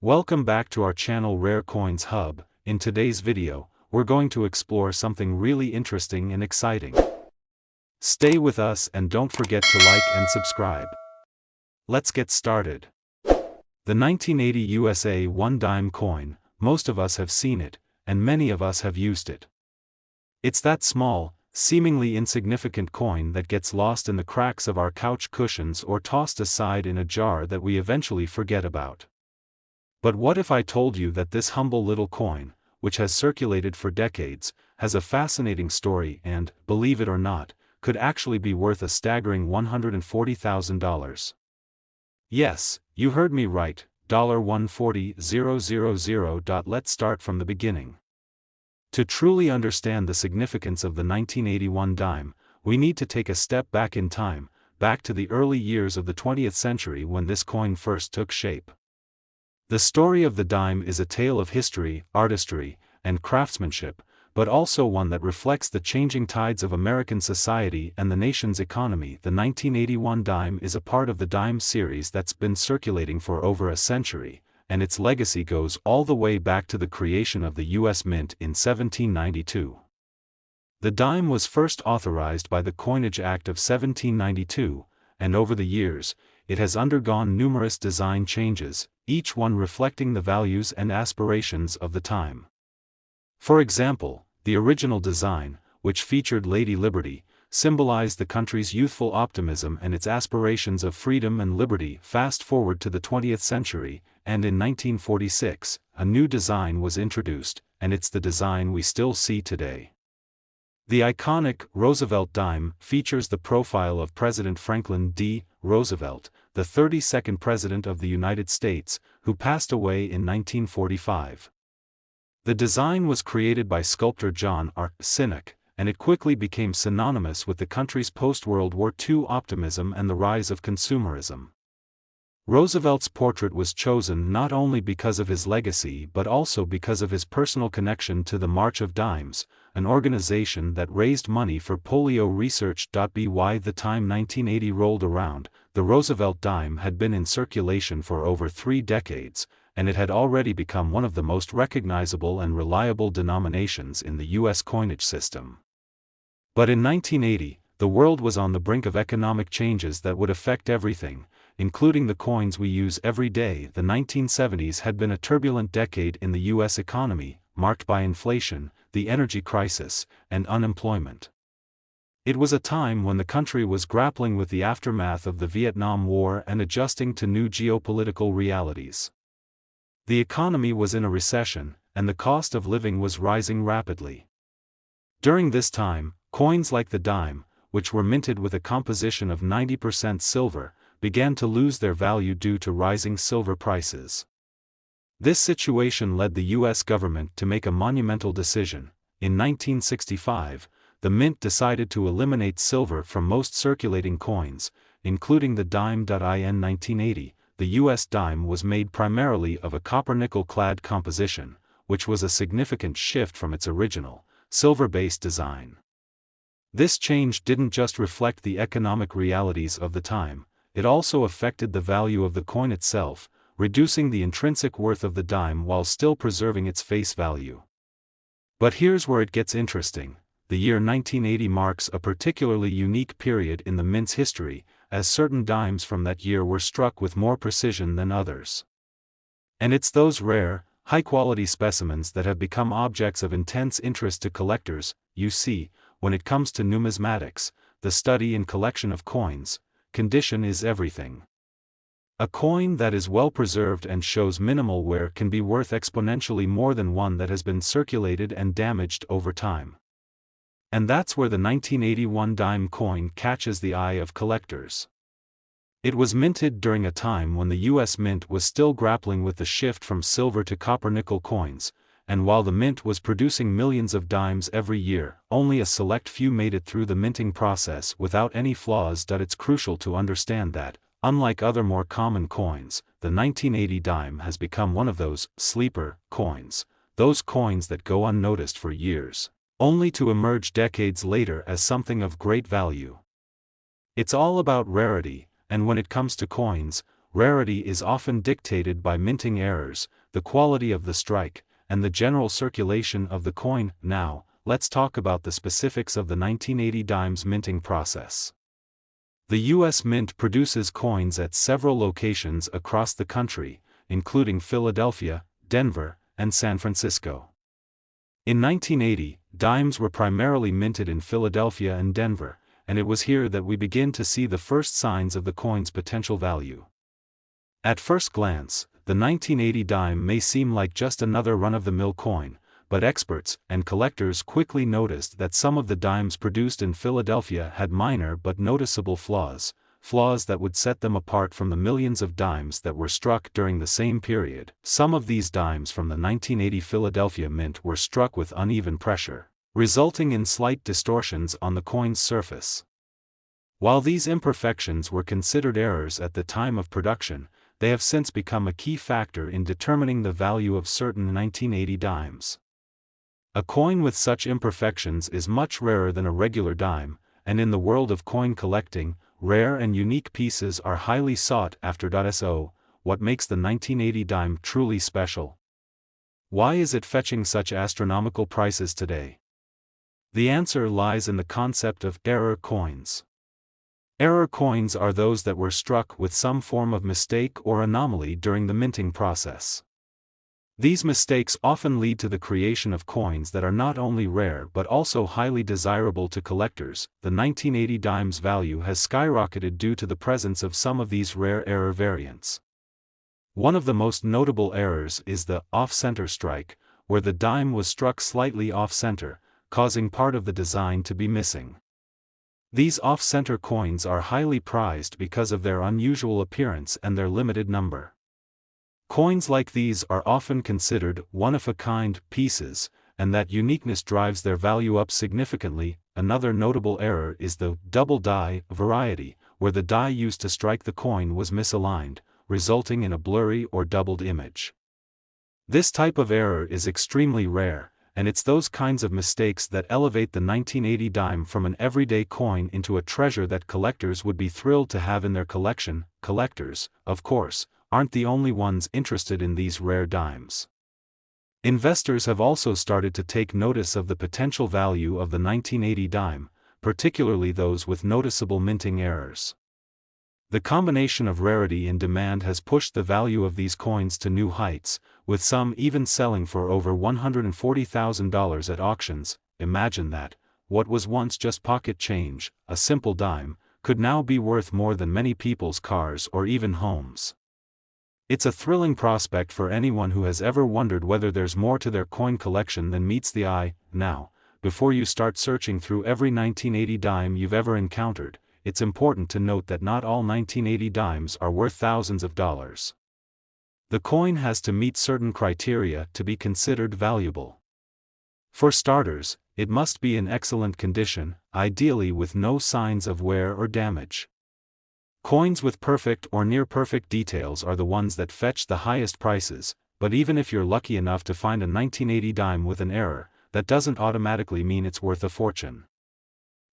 Welcome back to our channel Rare Coins Hub. In today's video, we're going to explore something really interesting and exciting. Stay with us and don't forget to like and subscribe. Let's get started. The 1980 USA 1 dime coin, most of us have seen it, and many of us have used it. It's that small, seemingly insignificant coin that gets lost in the cracks of our couch cushions or tossed aside in a jar that we eventually forget about. But what if I told you that this humble little coin, which has circulated for decades, has a fascinating story and, believe it or not, could actually be worth a staggering $140,000? Yes, you heard me right, $140,000. Let's start from the beginning. To truly understand the significance of the 1981 dime, we need to take a step back in time, back to the early years of the 20th century when this coin first took shape. The story of the dime is a tale of history, artistry, and craftsmanship, but also one that reflects the changing tides of American society and the nation's economy. The 1981 dime is a part of the dime series that's been circulating for over a century, and its legacy goes all the way back to the creation of the U.S. Mint in 1792. The dime was first authorized by the Coinage Act of 1792, and over the years, it has undergone numerous design changes, each one reflecting the values and aspirations of the time. For example, the original design, which featured Lady Liberty, symbolized the country's youthful optimism and its aspirations of freedom and liberty. Fast forward to the 20th century, and in 1946, a new design was introduced, and it's the design we still see today. The iconic Roosevelt dime features the profile of President Franklin D. Roosevelt, the 32nd President of the United States, who passed away in 1945. The design was created by sculptor John R. Sinnock, and it quickly became synonymous with the country's post-World War II optimism and the rise of consumerism. Roosevelt's portrait was chosen not only because of his legacy but also because of his personal connection to the March of Dimes, an organization that raised money for polio research. By the time 1980 rolled around, the Roosevelt dime had been in circulation for over 3 decades, and it had already become one of the most recognizable and reliable denominations in the U.S. coinage system. But in 1980, the world was on the brink of economic changes that would affect everything, including the coins we use every day. The 1970s had been a turbulent decade in the U.S. economy, marked by inflation, the energy crisis, and unemployment. It was a time when the country was grappling with the aftermath of the Vietnam War and adjusting to new geopolitical realities. The economy was in a recession, and the cost of living was rising rapidly. During this time, coins like the dime, which were minted with a composition of 90% silver, began to lose their value due to rising silver prices. This situation led the U.S. government to make a monumental decision. In 1965, the Mint decided to eliminate silver from most circulating coins, including the dime. In 1980, the U.S. dime was made primarily of a copper-nickel-clad composition, which was a significant shift from its original, silver-based design. This change didn't just reflect the economic realities of the time, it also affected the value of the coin itself, reducing the intrinsic worth of the dime while still preserving its face value. But here's where it gets interesting. The year 1980 marks a particularly unique period in the Mint's history, as certain dimes from that year were struck with more precision than others. And it's those rare, high-quality specimens that have become objects of intense interest to collectors. You see, when it comes to numismatics, the study and collection of coins, condition is everything. A coin that is well preserved and shows minimal wear can be worth exponentially more than one that has been circulated and damaged over time. And that's where the 1981 dime coin catches the eye of collectors. It was minted during a time when the U.S. Mint was still grappling with the shift from silver to copper-nickel coins, and while the Mint was producing millions of dimes every year, only a select few made it through the minting process without any flaws. It's crucial to understand that, unlike other more common coins, the 1980 dime has become one of those sleeper coins, those coins that go unnoticed for years, only to emerge decades later as something of great value. It's all about rarity, and when it comes to coins, rarity is often dictated by minting errors, the quality of the strike, and the general circulation of the coin. Now, let's talk about the specifics of the 1980 dimes minting process. The U.S. Mint produces coins at several locations across the country, including Philadelphia, Denver, and San Francisco. In 1980, dimes were primarily minted in Philadelphia and Denver, and it was here that we begin to see the first signs of the coin's potential value. At first glance, the 1980 dime may seem like just another run-of-the-mill coin, but experts and collectors quickly noticed that some of the dimes produced in Philadelphia had minor but noticeable flaws that would set them apart from the millions of dimes that were struck during the same period. Some of these dimes from the 1980 Philadelphia Mint were struck with uneven pressure, resulting in slight distortions on the coin's surface. While these imperfections were considered errors at the time of production, they have since become a key factor in determining the value of certain 1980 dimes. A coin with such imperfections is much rarer than a regular dime, and in the world of coin collecting, rare and unique pieces are highly sought after. So, what makes the 1980 dime truly special? Why is it fetching such astronomical prices today? The answer lies in the concept of error coins. Error coins are those that were struck with some form of mistake or anomaly during the minting process. These mistakes often lead to the creation of coins that are not only rare but also highly desirable to collectors. The 1980 dime's value has skyrocketed due to the presence of some of these rare error variants. One of the most notable errors is the off-center strike, where the dime was struck slightly off-center, causing part of the design to be missing. These off-center coins are highly prized because of their unusual appearance and their limited number. Coins like these are often considered one-of-a-kind pieces, and that uniqueness drives their value up significantly. Another notable error is the double die variety, where the die used to strike the coin was misaligned, resulting in a blurry or doubled image. This type of error is extremely rare, and it's those kinds of mistakes that elevate the 1980 dime from an everyday coin into a treasure that collectors would be thrilled to have in their collection. Collectors, of course, aren't the only ones interested in these rare dimes. Investors have also started to take notice of the potential value of the 1980 dime, particularly those with noticeable minting errors. The combination of rarity and demand has pushed the value of these coins to new heights, with some even selling for over $140,000 at auctions. Imagine that, what was once just pocket change, a simple dime, could now be worth more than many people's cars or even homes. It's a thrilling prospect for anyone who has ever wondered whether there's more to their coin collection than meets the eye. Now, before you start searching through every 1980 dime you've ever encountered, it's important to note that not all 1980 dimes are worth thousands of dollars. The coin has to meet certain criteria to be considered valuable. For starters, it must be in excellent condition, ideally with no signs of wear or damage. Coins with perfect or near-perfect details are the ones that fetch the highest prices, but even if you're lucky enough to find a 1980 dime with an error, that doesn't automatically mean it's worth a fortune.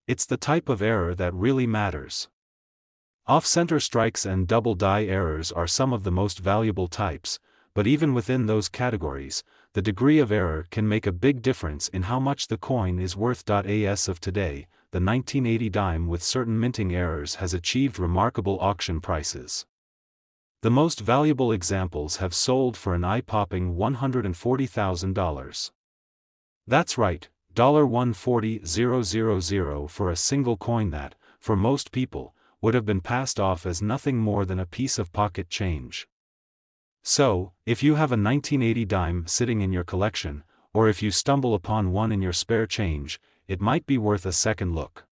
It's the type of error that really matters. Off-center strikes and double die errors are some of the most valuable types, but even within those categories, the degree of error can make a big difference in how much the coin is worth. As of today, the 1980 dime with certain minting errors has achieved remarkable auction prices. The most valuable examples have sold for an eye-popping $140,000. That's right, $140,000 for a single coin that, for most people, would have been passed off as nothing more than a piece of pocket change. So, if you have a 1980 dime sitting in your collection, or if you stumble upon one in your spare change, it might be worth a second look.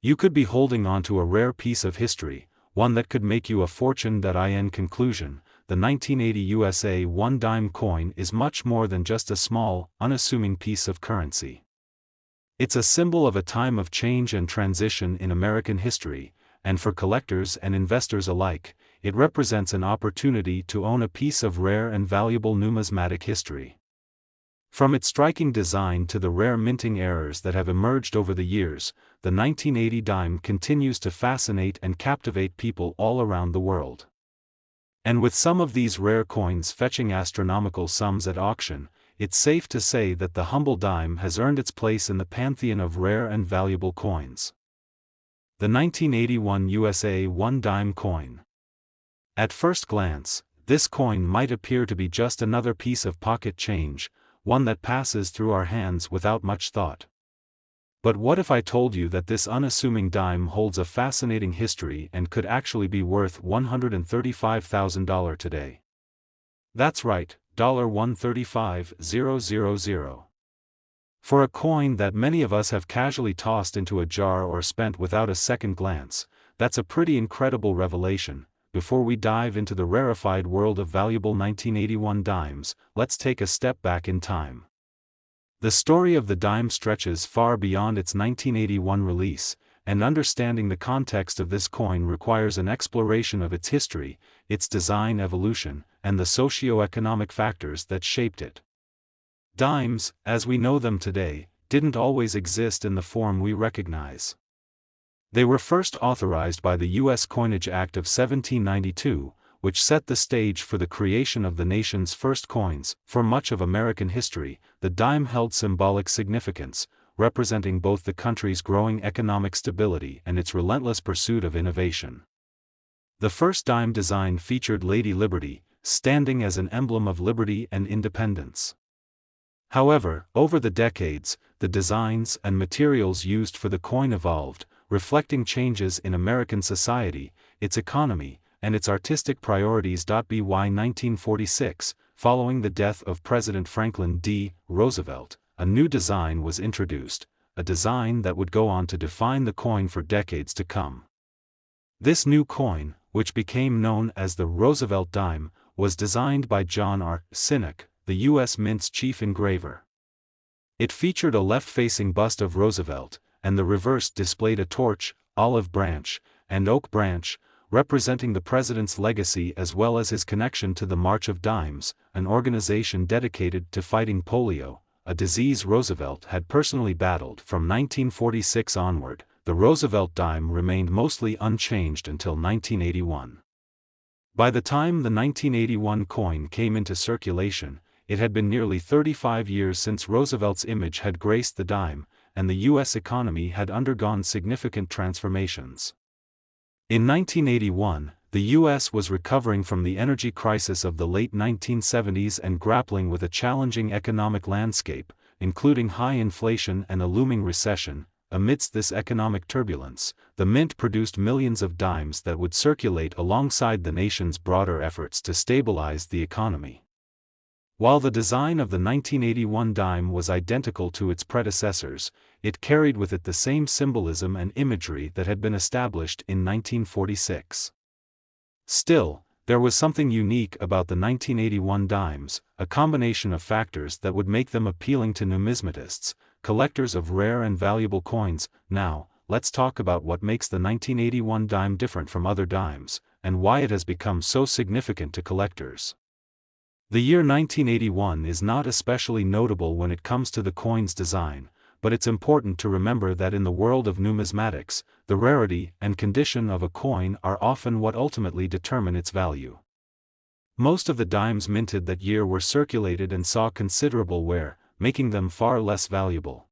You could be holding onto a rare piece of history, one that could make you a fortune. In conclusion, the 1980 USA 1 dime coin is much more than just a small, unassuming piece of currency. It's a symbol of a time of change and transition in American history, and for collectors and investors alike, it represents an opportunity to own a piece of rare and valuable numismatic history. From its striking design to the rare minting errors that have emerged over the years, the 1980 dime continues to fascinate and captivate people all around the world. And with some of these rare coins fetching astronomical sums at auction, it's safe to say that the humble dime has earned its place in the pantheon of rare and valuable coins. The 1981 USA 1 dime coin. At first glance, this coin might appear to be just another piece of pocket change, one that passes through our hands without much thought. But what if I told you that this unassuming dime holds a fascinating history and could actually be worth $135,000 today? That's right, $135,000. For a coin that many of us have casually tossed into a jar or spent without a second glance, that's a pretty incredible revelation. Before we dive into the rarefied world of valuable 1981 dimes, let's take a step back in time. The story of the dime stretches far beyond its 1981 release, and understanding the context of this coin requires an exploration of its history, its design evolution, and the socio-economic factors that shaped it. Dimes, as we know them today, didn't always exist in the form we recognize. They were first authorized by the U.S. Coinage Act of 1792, which set the stage for the creation of the nation's first coins. For much of American history, the dime held symbolic significance, representing both the country's growing economic stability and its relentless pursuit of innovation. The first dime design featured Lady Liberty, standing as an emblem of liberty and independence. However, over the decades, the designs and materials used for the coin evolved, reflecting changes in American society, its economy, and its artistic priorities. By 1946, following the death of President Franklin D. Roosevelt, a new design was introduced, a design that would go on to define the coin for decades to come. This new coin, which became known as the Roosevelt dime, was designed by John R. Sinnock, the U.S. Mint's chief engraver. It featured a left-facing bust of Roosevelt, and the reverse displayed a torch, olive branch, and oak branch, representing the president's legacy as well as his connection to the March of Dimes, an organization dedicated to fighting polio, a disease Roosevelt had personally battled. From 1946 onward, the Roosevelt dime remained mostly unchanged until 1981. By the time the 1981 coin came into circulation, it had been nearly 35 years since Roosevelt's image had graced the dime, and the U.S. economy had undergone significant transformations. In 1981, the U.S. was recovering from the energy crisis of the late 1970s and grappling with a challenging economic landscape, including high inflation and a looming recession. Amidst this economic turbulence, the Mint produced millions of dimes that would circulate alongside the nation's broader efforts to stabilize the economy. While the design of the 1981 dime was identical to its predecessors, it carried with it the same symbolism and imagery that had been established in 1946. Still, there was something unique about the 1981 dimes, a combination of factors that would make them appealing to numismatists, collectors of rare and valuable coins. Now, let's talk about what makes the 1981 dime different from other dimes, and why it has become so significant to collectors. The year 1981 is not especially notable when it comes to the coin's design, but it's important to remember that in the world of numismatics, the rarity and condition of a coin are often what ultimately determine its value. Most of the dimes minted that year were circulated and saw considerable wear, making them far less valuable.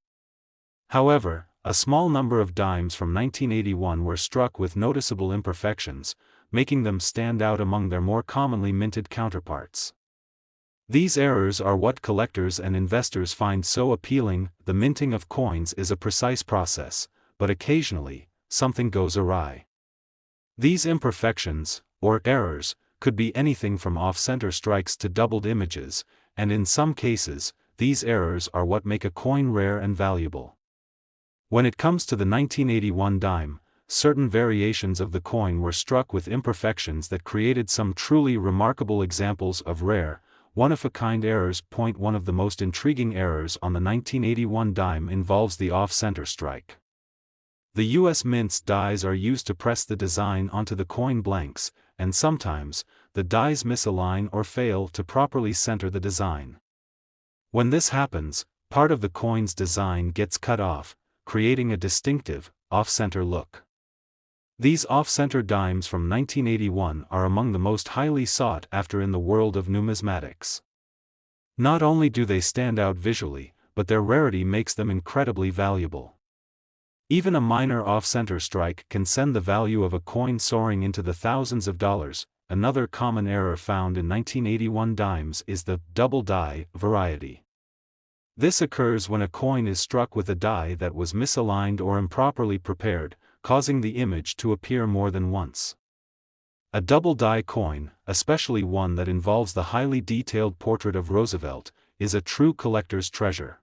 However, a small number of dimes from 1981 were struck with noticeable imperfections, making them stand out among their more commonly minted counterparts. These errors are what collectors and investors find so appealing. The minting of coins is a precise process, but occasionally, something goes awry. These imperfections, or errors, could be anything from off-center strikes to doubled images, and in some cases, these errors are what make a coin rare and valuable. When it comes to the 1981 dime, certain variations of the coin were struck with imperfections that created some truly remarkable examples of rare, one-of-a-kind errors. One of the most intriguing errors on the 1981 dime involves the off-center strike. The U.S. Mint's dies are used to press the design onto the coin blanks, and sometimes, the dies misalign or fail to properly center the design. When this happens, part of the coin's design gets cut off, creating a distinctive, off-center look. These off-center dimes from 1981 are among the most highly sought after in the world of numismatics. Not only do they stand out visually, but their rarity makes them incredibly valuable. Even a minor off-center strike can send the value of a coin soaring into the thousands of dollars. Another common error found in 1981 dimes is the double die variety. This occurs when a coin is struck with a die that was misaligned or improperly prepared, causing the image to appear more than once. A double die coin, especially one that involves the highly detailed portrait of Roosevelt, is a true collector's treasure.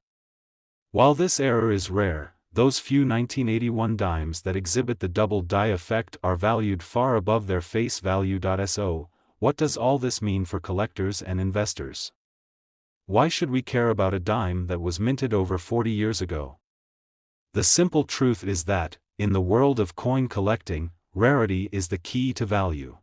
While this error is rare, those few 1981 dimes that exhibit the double die effect are valued far above their face value. So, what does all this mean for collectors and investors? Why should we care about a dime that was minted over 40 years ago? The simple truth is that, in the world of coin collecting, rarity is the key to value.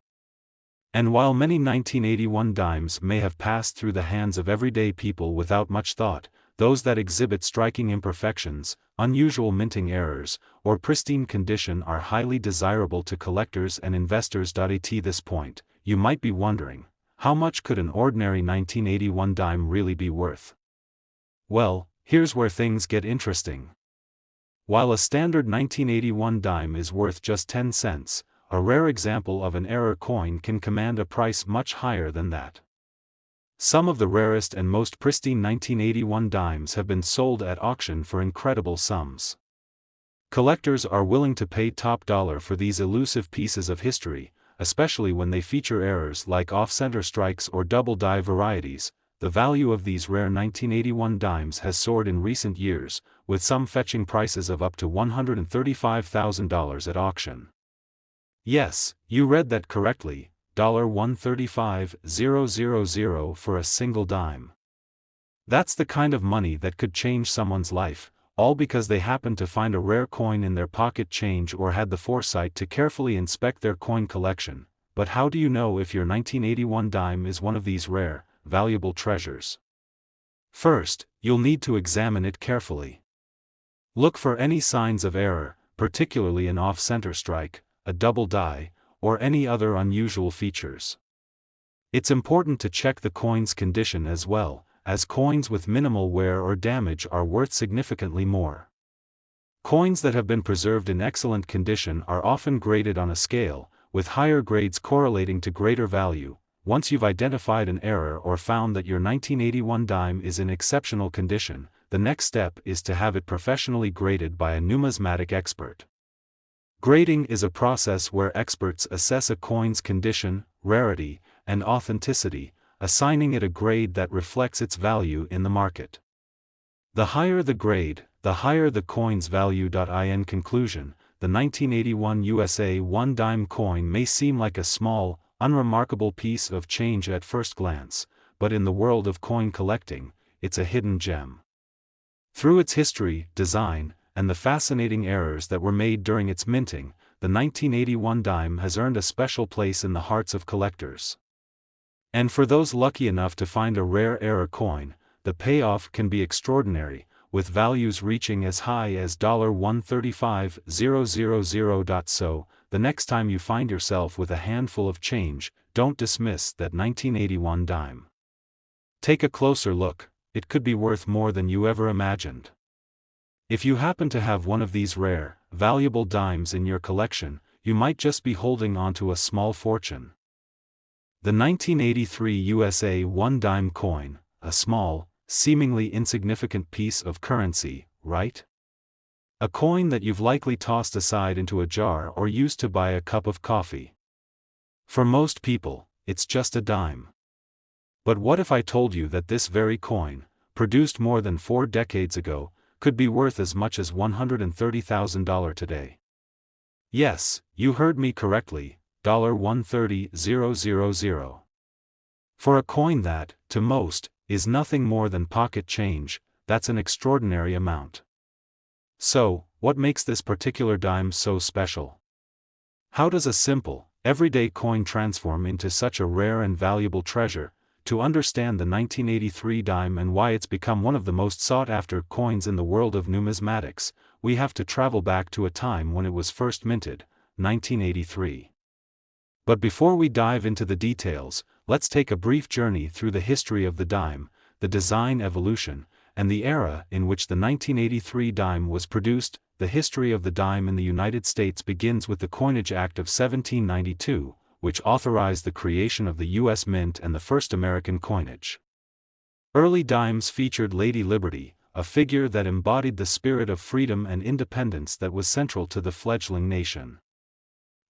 And while many 1981 dimes may have passed through the hands of everyday people without much thought, those that exhibit striking imperfections, unusual minting errors, or pristine condition are highly desirable to collectors and investors. At this point, you might be wondering, how much could an ordinary 1981 dime really be worth? Well, here's where things get interesting. While a standard 1981 dime is worth just 10 cents, a rare example of an error coin can command a price much higher than that. Some of the rarest and most pristine 1981 dimes have been sold at auction for incredible sums. Collectors are willing to pay top dollar for these elusive pieces of history, especially when they feature errors like off-center strikes or double die varieties. The value of these rare 1981 dimes has soared in recent years, with some fetching prices of up to $135,000 at auction. Yes, you read that correctly, $135,000 for a single dime. That's the kind of money that could change someone's life, all because they happened to find a rare coin in their pocket change or had the foresight to carefully inspect their coin collection. But how do you know if your 1981 dime is one of these rare, valuable treasures? First, you'll need to examine it carefully. Look for any signs of error, particularly an off-center strike, a double die, or any other unusual features. It's important to check the coin's condition as well, as coins with minimal wear or damage are worth significantly more. Coins that have been preserved in excellent condition are often graded on a scale, with higher grades correlating to greater value. Once you've identified an error or found that your 1981 dime is in exceptional condition, the next step is to have it professionally graded by a numismatic expert. Grading is a process where experts assess a coin's condition, rarity, and authenticity, assigning it a grade that reflects its value in the market. The higher the grade, the higher the coin's value. In conclusion, the 1981 USA 1 dime coin may seem like a small, unremarkable piece of change at first glance, but in the world of coin collecting, it's a hidden gem. Through its history, design, and the fascinating errors that were made during its minting, the 1981 dime has earned a special place in the hearts of collectors. And for those lucky enough to find a rare error coin, the payoff can be extraordinary, with values reaching as high as $135,000. So, the next time you find yourself with a handful of change, don't dismiss that 1981 dime. Take a closer look, it could be worth more than you ever imagined. If you happen to have one of these rare, valuable dimes in your collection, you might just be holding onto a small fortune. The 1983 USA 1 dime coin, a small, seemingly insignificant piece of currency, right? A coin that you've likely tossed aside into a jar or used to buy a cup of coffee. For most people, it's just a dime. But what if I told you that this very coin, produced more than 4 decades ago, could be worth as much as $130,000 today? Yes, you heard me correctly, $130,000. For a coin that, to most, is nothing more than pocket change, that's an extraordinary amount. So, what makes this particular dime so special? How does a simple, everyday coin transform into such a rare and valuable treasure? To understand the 1983 dime and why it's become one of the most sought-after coins in the world of numismatics, we have to travel back to a time when it was first minted, 1983. But before we dive into the details, let's take a brief journey through the history of the dime, the design evolution, and the era in which the 1983 dime was produced. The history of the dime in the United States begins with the Coinage Act of 1792, which authorized the creation of the U.S. Mint and the first American coinage. Early dimes featured Lady Liberty, a figure that embodied the spirit of freedom and independence that was central to the fledgling nation.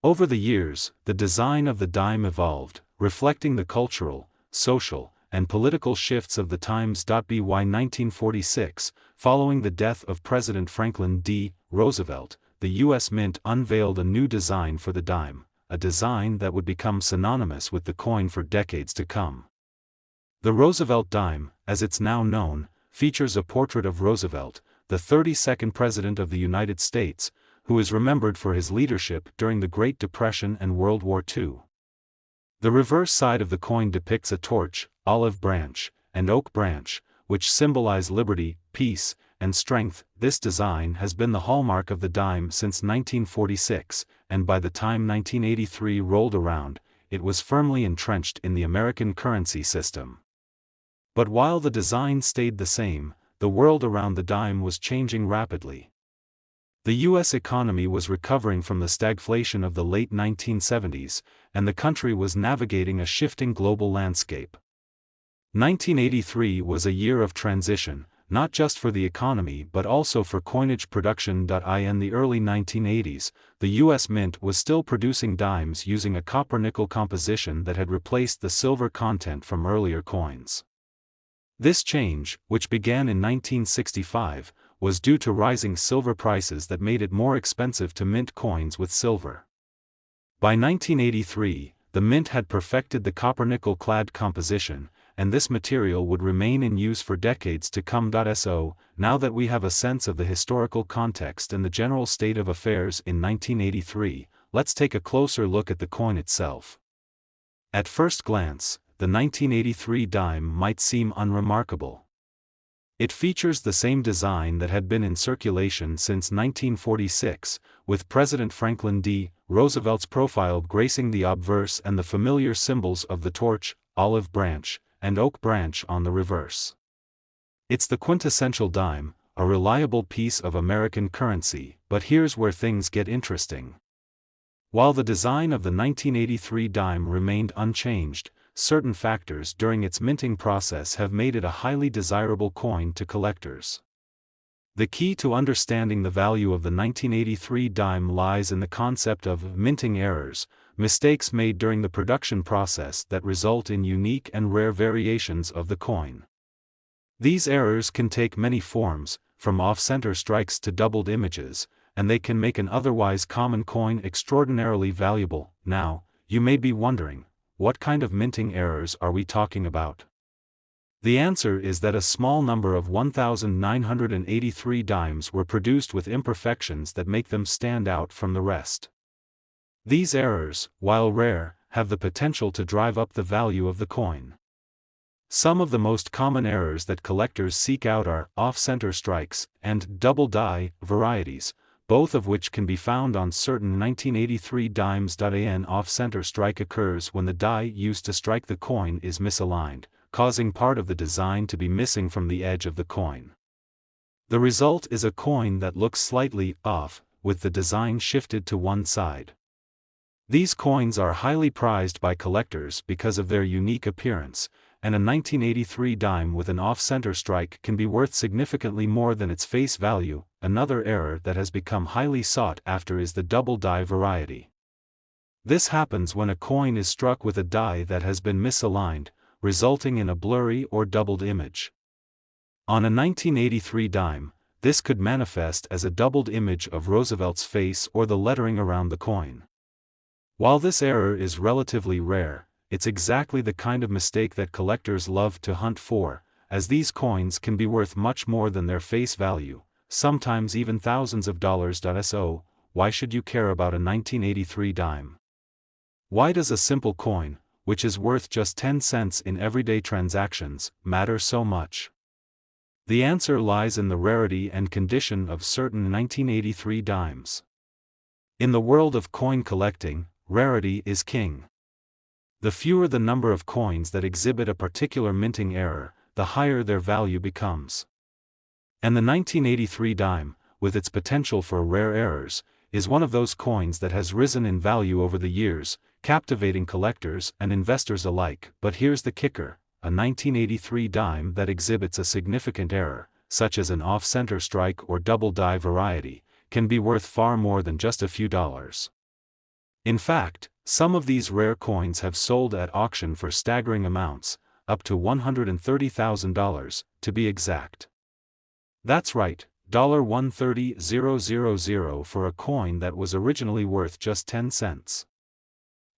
Over the years, the design of the dime evolved, reflecting the cultural, social, and political shifts of the times. By 1946, following the death of President Franklin D. Roosevelt, the U.S. Mint unveiled a new design for the dime, a design that would become synonymous with the coin for decades to come. The Roosevelt dime, as it's now known, features a portrait of Roosevelt, the 32nd President of the United States, who is remembered for his leadership during the Great Depression and World War II. The reverse side of the coin depicts a torch, olive branch, and oak branch, which symbolize liberty, peace, and strength. This design has been the hallmark of the dime since 1946, and by the time 1983 rolled around, it was firmly entrenched in the American currency system. But while the design stayed the same, the world around the dime was changing rapidly. The U.S. economy was recovering from the stagflation of the late 1970s, and the country was navigating a shifting global landscape. 1983 was a year of transition, not just for the economy but also for coinage production. In the early 1980s, the U.S. Mint was still producing dimes using a copper-nickel composition that had replaced the silver content from earlier coins. This change, which began in 1965, was due to rising silver prices that made it more expensive to mint coins with silver. By 1983, the mint had perfected the copper-nickel clad composition, and this material would remain in use for decades to come. So, now that we have a sense of the historical context and the general state of affairs in 1983, let's take a closer look at the coin itself. At first glance, the 1983 dime might seem unremarkable. It features the same design that had been in circulation since 1946, with President Franklin D. Roosevelt's profile gracing the obverse and the familiar symbols of the torch, olive branch, and oak branch on the reverse. It's the quintessential dime, a reliable piece of American currency. But here's where things get interesting. While the design of the 1983 dime remained unchanged, certain factors during its minting process have made it a highly desirable coin to collectors. The key to understanding the value of the 1983 dime lies in the concept of minting errors, mistakes made during the production process that result in unique and rare variations of the coin. These errors can take many forms, from off-center strikes to doubled images, and they can make an otherwise common coin extraordinarily valuable. Now, you may be wondering, what kind of minting errors are we talking about? The answer is that a small number of 1,983 dimes were produced with imperfections that make them stand out from the rest. These errors, while rare, have the potential to drive up the value of the coin. Some of the most common errors that collectors seek out are off-center strikes and double die varieties, both of which can be found on certain 1983 dimes. An off-center strike occurs when the die used to strike the coin is misaligned, causing part of the design to be missing from the edge of the coin. The result is a coin that looks slightly off, with the design shifted to one side. These coins are highly prized by collectors because of their unique appearance, and a 1983 dime with an off-center strike can be worth significantly more than its face value. Another error that has become highly sought after is the double die variety. This happens when a coin is struck with a die that has been misaligned, resulting in a blurry or doubled image. On a 1983 dime, this could manifest as a doubled image of Roosevelt's face or the lettering around the coin. While this error is relatively rare, it's exactly the kind of mistake that collectors love to hunt for, as these coins can be worth much more than their face value, sometimes even thousands of dollars. So, why should you care about a 1983 dime? Why does a simple coin, which is worth just 10 cents in everyday transactions, matter so much? The answer lies in the rarity and condition of certain 1983 dimes. In the world of coin collecting, rarity is king. The fewer the number of coins that exhibit a particular minting error, the higher their value becomes. And the 1983 dime, with its potential for rare errors, is one of those coins that has risen in value over the years, captivating collectors and investors alike. But here's the kicker: a 1983 dime that exhibits a significant error, such as an off-center strike or double die variety, can be worth far more than just a few dollars. In fact, some of these rare coins have sold at auction for staggering amounts, up to $130,000, to be exact. That's right, $130,000 for a coin that was originally worth just 10 cents.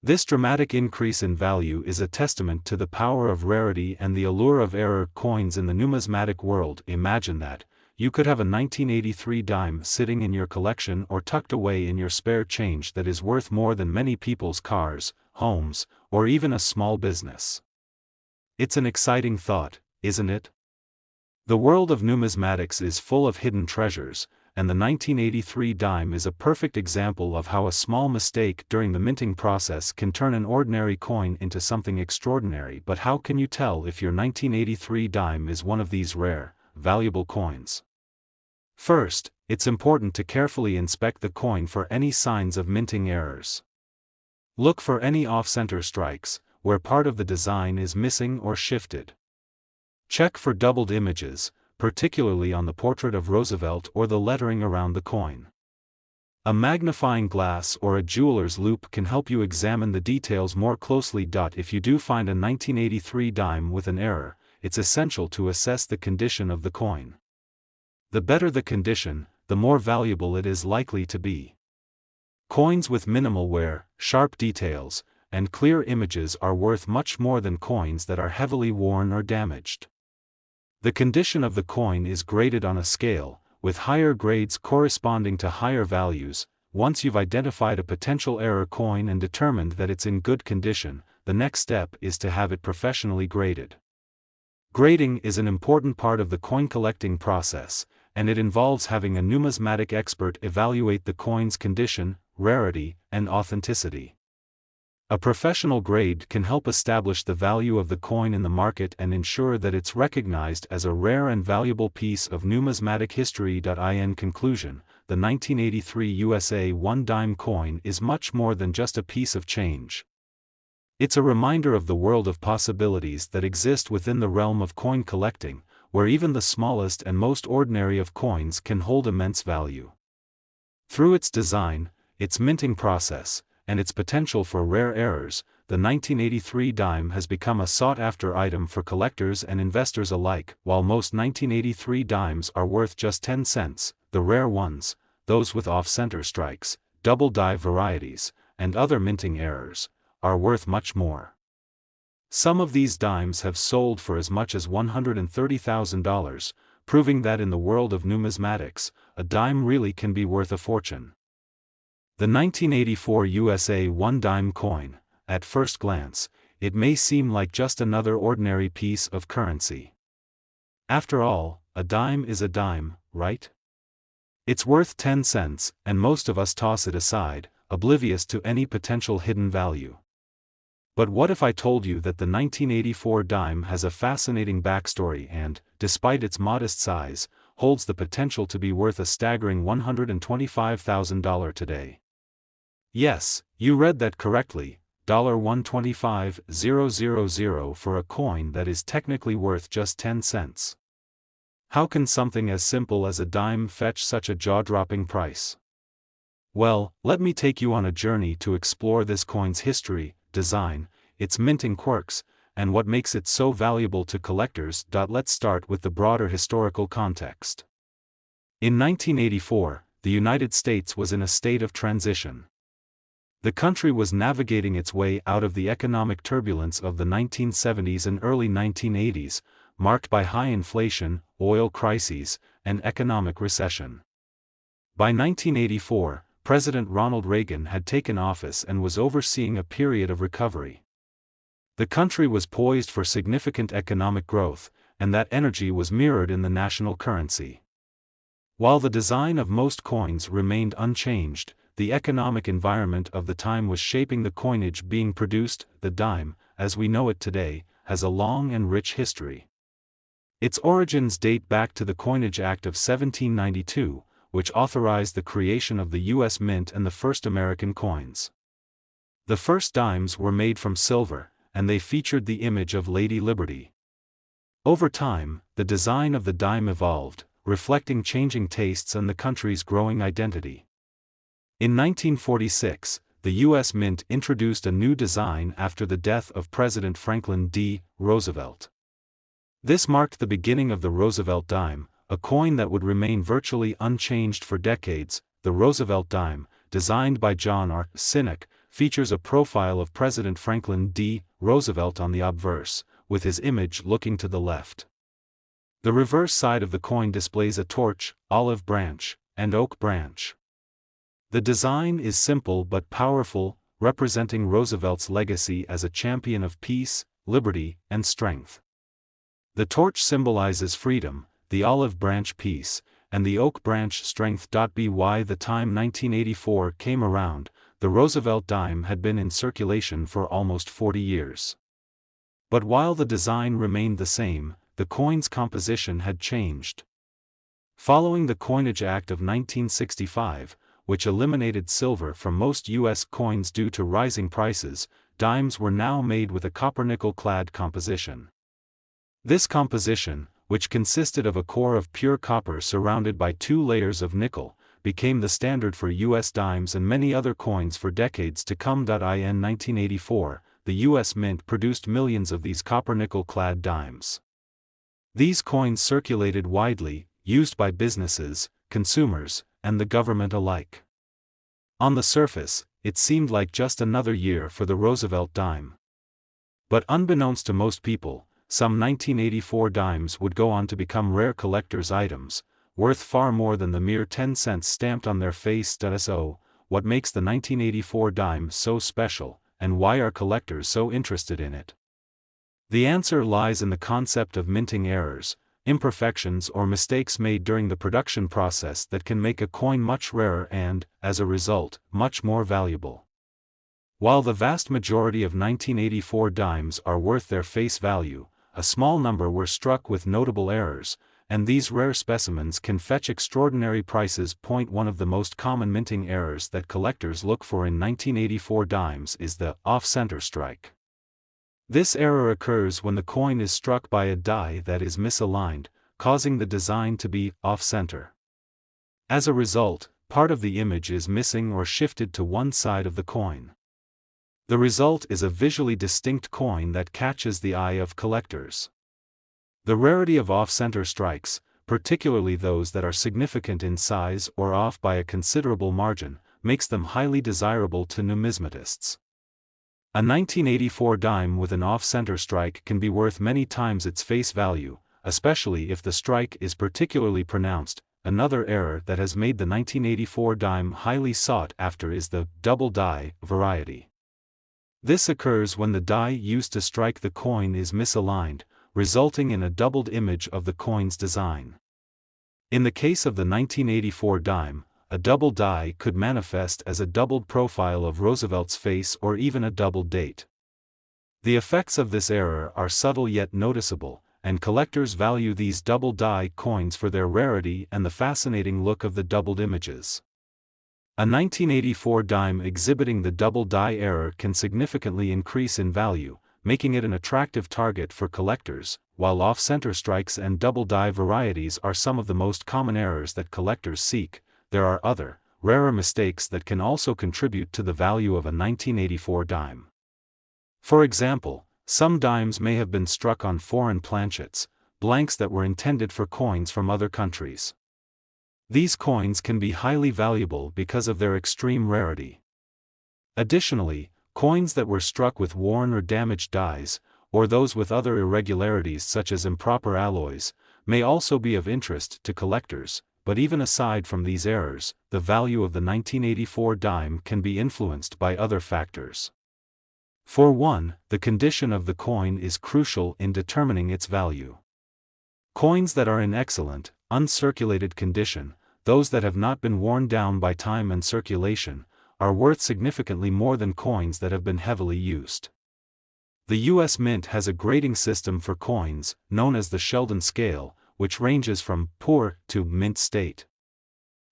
This dramatic increase in value is a testament to the power of rarity and the allure of rare coins in the numismatic world. Imagine that, you could have a 1983 dime sitting in your collection or tucked away in your spare change that is worth more than many people's cars, homes, or even a small business. It's an exciting thought, isn't it? The world of numismatics is full of hidden treasures, and the 1983 dime is a perfect example of how a small mistake during the minting process can turn an ordinary coin into something extraordinary. But how can you tell if your 1983 dime is one of these rare, valuable coins? First, it's important to carefully inspect the coin for any signs of minting errors. Look for any off-center strikes, where part of the design is missing or shifted. Check for doubled images, particularly on the portrait of Roosevelt or the lettering around the coin. A magnifying glass or a jeweler's loupe can help you examine the details more closely. If you do find a 1983 dime with an error, it's essential to assess the condition of the coin. The better the condition, the more valuable it is likely to be. Coins with minimal wear, sharp details, and clear images are worth much more than coins that are heavily worn or damaged. The condition of the coin is graded on a scale, with higher grades corresponding to higher values. Once you've identified a potential error coin and determined that it's in good condition, the next step is to have it professionally graded. Grading is an important part of the coin collecting process, and it involves having a numismatic expert evaluate the coin's condition, rarity, and authenticity. A professional grade can help establish the value of the coin in the market and ensure that it's recognized as a rare and valuable piece of numismatic history. In conclusion, the 1983 USA 1 dime coin is much more than just a piece of change. It's a reminder of the world of possibilities that exist within the realm of coin collecting, where even the smallest and most ordinary of coins can hold immense value. Through its design, its minting process, and its potential for rare errors, the 1983 dime has become a sought-after item for collectors and investors alike. While most 1983 dimes are worth just 10 cents, the rare ones, those with off-center strikes, double die varieties, and other minting errors, are worth much more. Some of these dimes have sold for as much as $130,000, proving that in the world of numismatics, a dime really can be worth a fortune. The 1984 USA 1 dime coin, at first glance, it may seem like just another ordinary piece of currency. After all, a dime is a dime, right? It's worth 10 cents, and most of us toss it aside, oblivious to any potential hidden value. But what if I told you that the 1984 dime has a fascinating backstory and, despite its modest size, holds the potential to be worth a staggering $125,000 today? Yes, you read that correctly, $125,000 for a coin that is technically worth just 10 cents. How can something as simple as a dime fetch such a jaw-dropping price? Well, let me take you on a journey to explore this coin's history, design, its minting quirks, and what makes it so valuable to collectors. Let's start with the broader historical context. In 1984, the United States was in a state of transition. The country was navigating its way out of the economic turbulence of the 1970s and early 1980s, marked by high inflation, oil crises, and economic recession. By 1984, President Ronald Reagan had taken office and was overseeing a period of recovery. The country was poised for significant economic growth, and that energy was mirrored in the national currency. While the design of most coins remained unchanged, the economic environment of the time was shaping the coinage being produced. The dime, as we know it today, has a long and rich history. Its origins date back to the Coinage Act of 1792, which authorized the creation of the U.S. Mint and the first American coins. The first dimes were made from silver, and they featured the image of Lady Liberty. Over time, the design of the dime evolved, reflecting changing tastes and the country's growing identity. In 1946, the U.S. Mint introduced a new design after the death of President Franklin D. Roosevelt. This marked the beginning of the Roosevelt dime, a coin that would remain virtually unchanged for decades. The Roosevelt dime, designed by John R. Sinnock, features a profile of President Franklin D. Roosevelt on the obverse, with his image looking to the left. The reverse side of the coin displays a torch, olive branch, and oak branch. The design is simple but powerful, representing Roosevelt's legacy as a champion of peace, liberty, and strength. The torch symbolizes freedom, the olive branch peace, and the oak branch strength. By the time 1984 came around, the Roosevelt dime had been in circulation for almost 40 years. But while the design remained the same, the coin's composition had changed. Following the Coinage Act of 1965, which eliminated silver from most U.S. coins due to rising prices, dimes were now made with a copper-nickel-clad composition. This composition, which consisted of a core of pure copper surrounded by 2 layers of nickel, became the standard for U.S. dimes and many other coins for decades to come. In 1984, the U.S. Mint produced millions of these copper-nickel-clad dimes. These coins circulated widely, used by businesses, consumers, and the government alike. On the surface, it seemed like just another year for the Roosevelt dime. But unbeknownst to most people, some 1984 dimes would go on to become rare collector's items, worth far more than the mere 10 cents stamped on their face. So, what makes the 1984 dime so special, and why are collectors so interested in it? The answer lies in the concept of minting errors, imperfections or mistakes made during the production process that can make a coin much rarer and, as a result, much more valuable. While the vast majority of 1984 dimes are worth their face value, a small number were struck with notable errors, and these rare specimens can fetch extraordinary prices. One of the most common minting errors that collectors look for in 1984 dimes is the off-center strike. This error occurs when the coin is struck by a die that is misaligned, causing the design to be off-center. As a result, part of the image is missing or shifted to one side of the coin. The result is a visually distinct coin that catches the eye of collectors. The rarity of off-center strikes, particularly those that are significant in size or off by a considerable margin, makes them highly desirable to numismatists. A 1984 dime with an off-center strike can be worth many times its face value, especially if the strike is particularly pronounced. Another error that has made the 1984 dime highly sought after is the double die variety. This occurs when the die used to strike the coin is misaligned, resulting in a doubled image of the coin's design. In the case of the 1984 dime, a double die could manifest as a doubled profile of Roosevelt's face or even a doubled date. The effects of this error are subtle yet noticeable, and collectors value these double die coins for their rarity and the fascinating look of the doubled images. A 1984 dime exhibiting the double die error can significantly increase in value, making it an attractive target for collectors. While off-center strikes and double die varieties are some of the most common errors that collectors seek, there are other, rarer mistakes that can also contribute to the value of a 1984 dime. For example, some dimes may have been struck on foreign planchets, blanks that were intended for coins from other countries. These coins can be highly valuable because of their extreme rarity. Additionally, coins that were struck with worn or damaged dies, or those with other irregularities such as improper alloys, may also be of interest to collectors. But even aside from these errors, the value of the 1984 dime can be influenced by other factors. For one, the condition of the coin is crucial in determining its value. Coins that are in excellent, uncirculated condition, those that have not been worn down by time and circulation, are worth significantly more than coins that have been heavily used. The U.S. Mint has a grading system for coins, known as the Sheldon scale, which ranges from poor to mint state.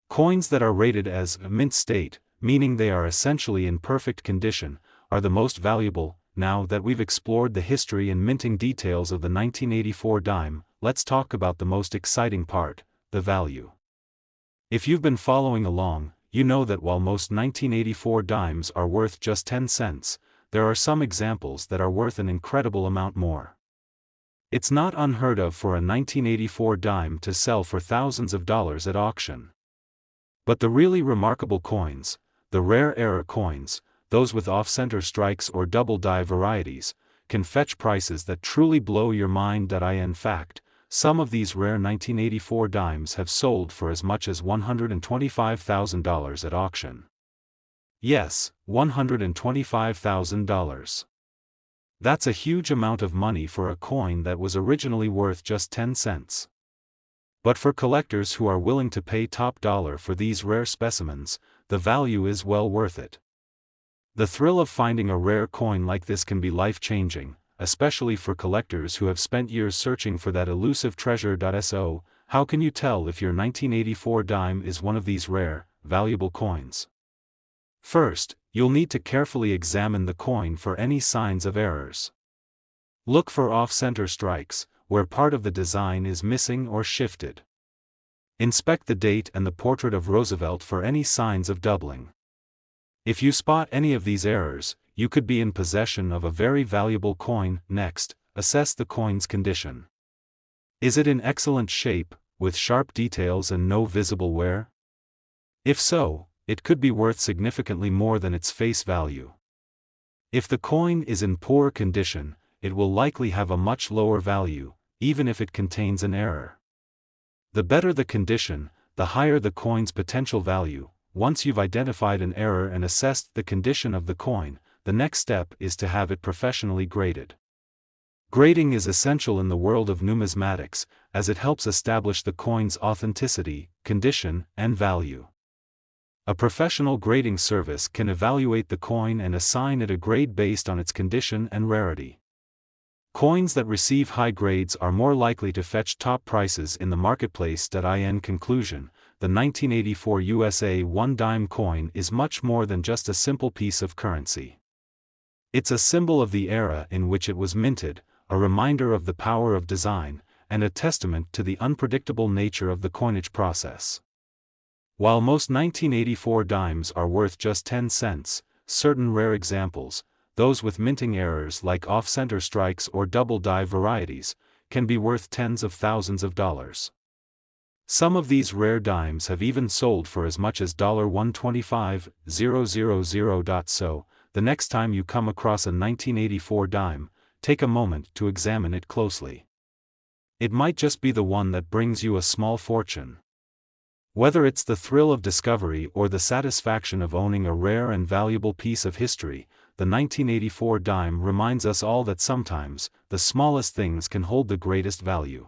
Coins that are rated as mint state, meaning they are essentially in perfect condition, are the most valuable. Now that we've explored the history and minting details of the 1984 dime, let's talk about the most exciting part, the value. If you've been following along, you know that while most 1984 dimes are worth just 10 cents, there are some examples that are worth an incredible amount more. It's not unheard of for a 1984 dime to sell for thousands of dollars at auction. But the really remarkable coins, the rare error coins, those with off-center strikes or double die varieties, can fetch prices that truly blow your mind. In fact, some of these rare 1984 dimes have sold for as much as $125,000 at auction. Yes, $125,000. That's a huge amount of money for a coin that was originally worth just 10 cents. But for collectors who are willing to pay top dollar for these rare specimens, the value is well worth it. The thrill of finding a rare coin like this can be life-changing, especially for collectors who have spent years searching for that elusive treasure. So, how can you tell if your 1984 dime is one of these rare, valuable coins? First, you'll need to carefully examine the coin for any signs of errors. Look for off-center strikes, where part of the design is missing or shifted. Inspect the date and the portrait of Roosevelt for any signs of doubling. If you spot any of these errors, you could be in possession of a very valuable coin. Next, assess the coin's condition. Is it in excellent shape, with sharp details and no visible wear? If so, it could be worth significantly more than its face value. If the coin is in poor condition, it will likely have a much lower value, even if it contains an error. The better the condition, the higher the coin's potential value. Once you've identified an error and assessed the condition of the coin, the next step is to have it professionally graded. Grading is essential in the world of numismatics, as it helps establish the coin's authenticity, condition, and value. A professional grading service can evaluate the coin and assign it a grade based on its condition and rarity. Coins that receive high grades are more likely to fetch top prices in the marketplace. In conclusion, the 1984 USA 1 dime coin is much more than just a simple piece of currency. It's a symbol of the era in which it was minted, a reminder of the power of design, and a testament to the unpredictable nature of the coinage process. While most 1984 dimes are worth just 10 cents, certain rare examples, those with minting errors like off-center strikes or double die varieties, can be worth tens of thousands of dollars. Some of these rare dimes have even sold for as much as $125,000. So, the next time you come across a 1984 dime, take a moment to examine it closely. It might just be the one that brings you a small fortune. Whether it's the thrill of discovery or the satisfaction of owning a rare and valuable piece of history, the 1984 dime reminds us all that sometimes, the smallest things can hold the greatest value.